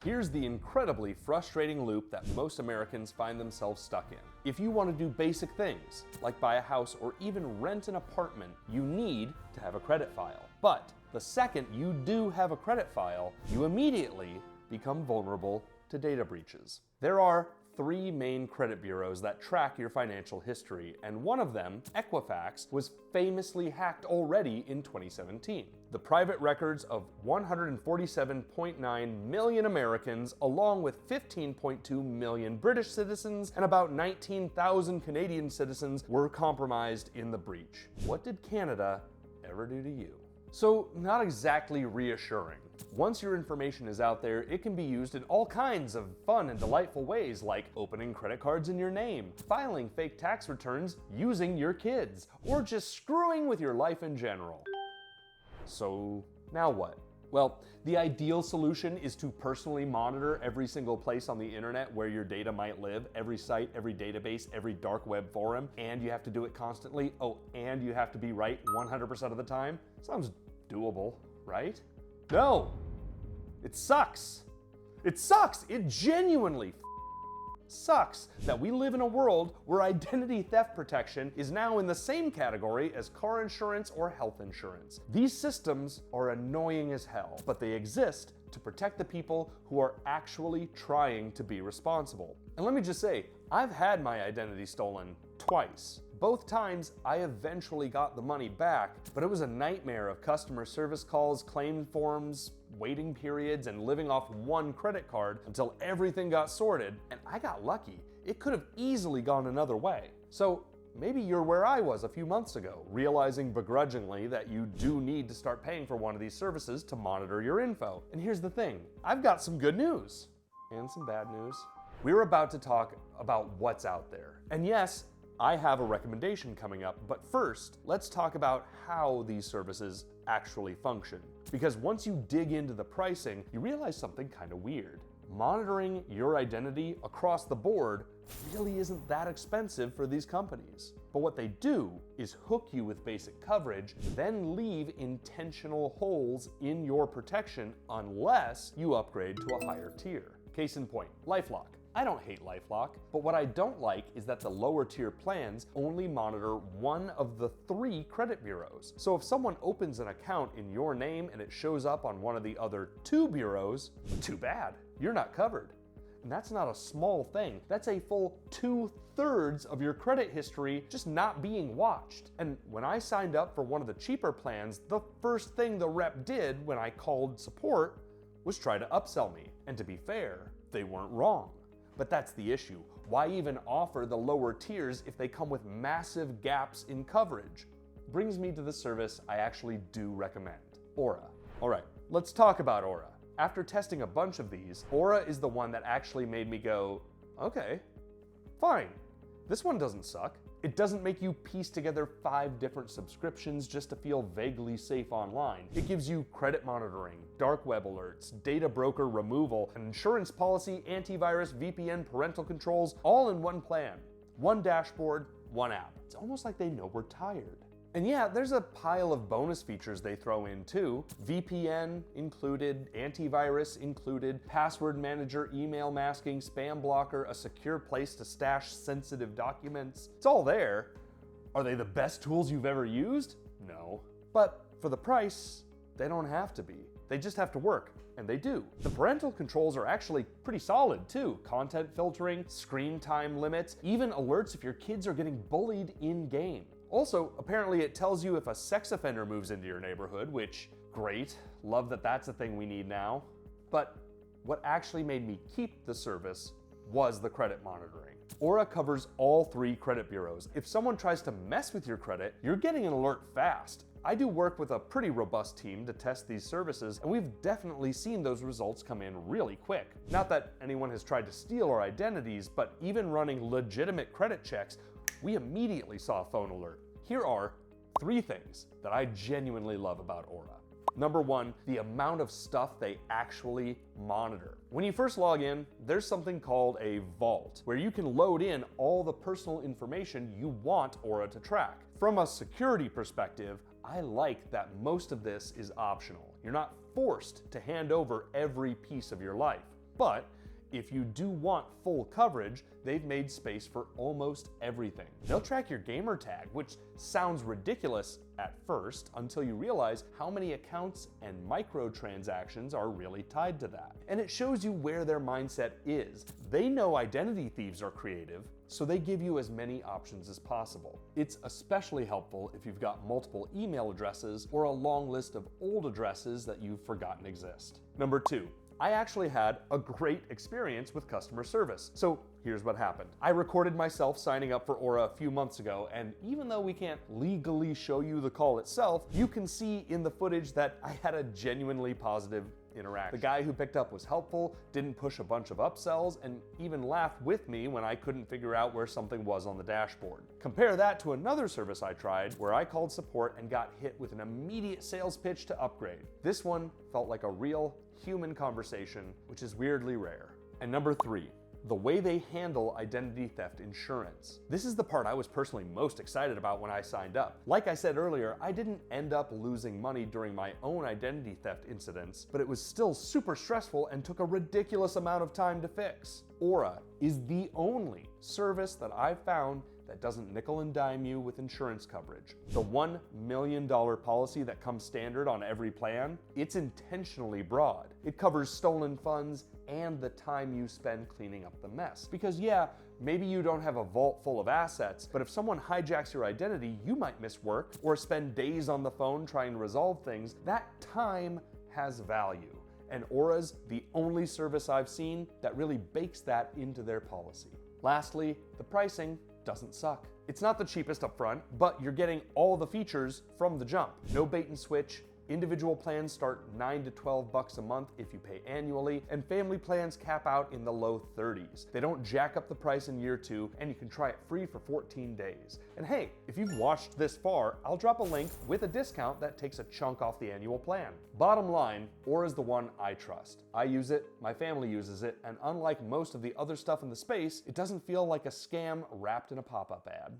Here's the incredibly frustrating loop that most Americans find themselves stuck in. If you want to do basic things, like buy a house or even rent an apartment, you need to have a credit file. But the second you do have a credit file, you immediately become vulnerable to data breaches. There are 3 main credit bureaus that track your financial history, and one of them, Equifax, was famously hacked already in 2017. The private records of 147.9 million Americans, along with 15.2 million British citizens and about 19,000 Canadian citizens, were compromised in the breach. What did Canada ever do to you? So, not exactly reassuring. Once your information is out there, it can be used in all kinds of fun and delightful ways, like opening credit cards in your name, filing fake tax returns using your kids, or just screwing with your life in general. So, now what? Well, the ideal solution is to personally monitor every single place on the internet where your data might live, every site, every database, every dark web forum, and you have to do it constantly. Oh, and you have to be right 100% of the time? Sounds doable, right? No! It sucks! It sucks! It genuinely sucks that we live in a world where identity theft protection is now in the same category as car insurance or health insurance. These systems are annoying as hell, but they exist to protect the people who are actually trying to be responsible. And let me just say, I've had my identity stolen twice. Both times, I eventually got the money back, but it was a nightmare of customer service calls, claim forms, waiting periods, and living off one credit card until everything got sorted, and I got lucky. It could have easily gone another way. So maybe you're where I was a few months ago, realizing begrudgingly that you do need to start paying for one of these services to monitor your info. And here's the thing, I've got some good news and some bad news. We're about to talk about what's out there. And yes, I have a recommendation coming up, but first, let's talk about how these services actually function. Because once you dig into the pricing, you realize something kind of weird. Monitoring your identity across the board really isn't that expensive for these companies. But what they do is hook you with basic coverage, then leave intentional holes in your protection unless you upgrade to a higher tier. Case in point, LifeLock. I don't hate LifeLock, but what I don't like is that the lower tier plans only monitor one of the 3 credit bureaus. So if someone opens an account in your name and it shows up on one of the other 2 bureaus, too bad, you're not covered. And that's not a small thing. That's a full 2/3 of your credit history just not being watched. And when I signed up for one of the cheaper plans, the first thing the rep did when I called support was try to upsell me. And to be fair, they weren't wrong. But that's the issue. Why even offer the lower tiers if they come with massive gaps in coverage? Brings me to the service I actually do recommend, Aura. All right, let's talk about Aura. After testing a bunch of these, Aura is the one that actually made me go, okay, fine. This one doesn't suck. It doesn't make you piece together 5 different subscriptions just to feel vaguely safe online. It gives you credit monitoring, dark web alerts, data broker removal, an insurance policy, antivirus, VPN, parental controls, all in one plan. One dashboard, one app. It's almost like they know we're tired. And yeah, there's a pile of bonus features they throw in too. VPN included, antivirus included, password manager, email masking, spam blocker, a secure place to stash sensitive documents. It's all there. Are they the best tools you've ever used? No. But for the price, they don't have to be. They just have to work, and they do. The parental controls are actually pretty solid too. Content filtering, screen time limits, even alerts if your kids are getting bullied in-game. Also, apparently it tells you if a sex offender moves into your neighborhood, which, great, love that that's a thing we need now. But what actually made me keep the service was the credit monitoring. Aura covers all 3 credit bureaus. If someone tries to mess with your credit, you're getting an alert fast. I do work with a pretty robust team to test these services, and we've definitely seen those results come in really quick. Not that anyone has tried to steal our identities, but even running legitimate credit checks, we immediately saw a phone alert. Here are 3 things that I genuinely love about Aura. Number 1, the amount of stuff they actually monitor. When you first log in, there's something called a vault, where you can load in all the personal information you want Aura to track. From a security perspective, I like that most of this is optional. You're not forced to hand over every piece of your life. But if you do want full coverage, they've made space for almost everything. They'll track your gamer tag, which sounds ridiculous at first until you realize how many accounts and microtransactions are really tied to that. And it shows you where their mindset is. They know identity thieves are creative, so they give you as many options as possible. It's especially helpful if you've got multiple email addresses or a long list of old addresses that you've forgotten exist. Number 2. I actually had a great experience with customer service. So here's what happened. I recorded myself signing up for Aura a few months ago, and even though we can't legally show you the call itself, you can see in the footage that I had a genuinely positive interaction. The guy who picked up was helpful, didn't push a bunch of upsells, and even laughed with me when I couldn't figure out where something was on the dashboard. Compare that to another service I tried where I called support and got hit with an immediate sales pitch to upgrade. This one felt like a real human conversation, which is weirdly rare. And number 3. The way they handle identity theft insurance. This is the part I was personally most excited about when I signed up. Like I said earlier, I didn't end up losing money during my own identity theft incidents, but it was still super stressful and took a ridiculous amount of time to fix. Aura is the only service that I've found that doesn't nickel and dime you with insurance coverage. The $1 million policy that comes standard on every plan, it's intentionally broad. It covers stolen funds and the time you spend cleaning up the mess. Because yeah, maybe you don't have a vault full of assets, but if someone hijacks your identity, you might miss work or spend days on the phone trying to resolve things. That time has value. And Aura's the only service I've seen that really bakes that into their policy. Lastly, the pricing doesn't suck. It's not the cheapest up front, but you're getting all the features from the jump. No bait and switch. Individual plans start $9 to $12 a month if you pay annually, and family plans cap out in the low 30s. They don't jack up the price in year 2, and you can try it free for 14 days. And hey, if you've watched this far, I'll drop a link with a discount that takes a chunk off the annual plan. Bottom line, Aura is the one I trust. I use it, my family uses it, and unlike most of the other stuff in the space, it doesn't feel like a scam wrapped in a pop-up ad.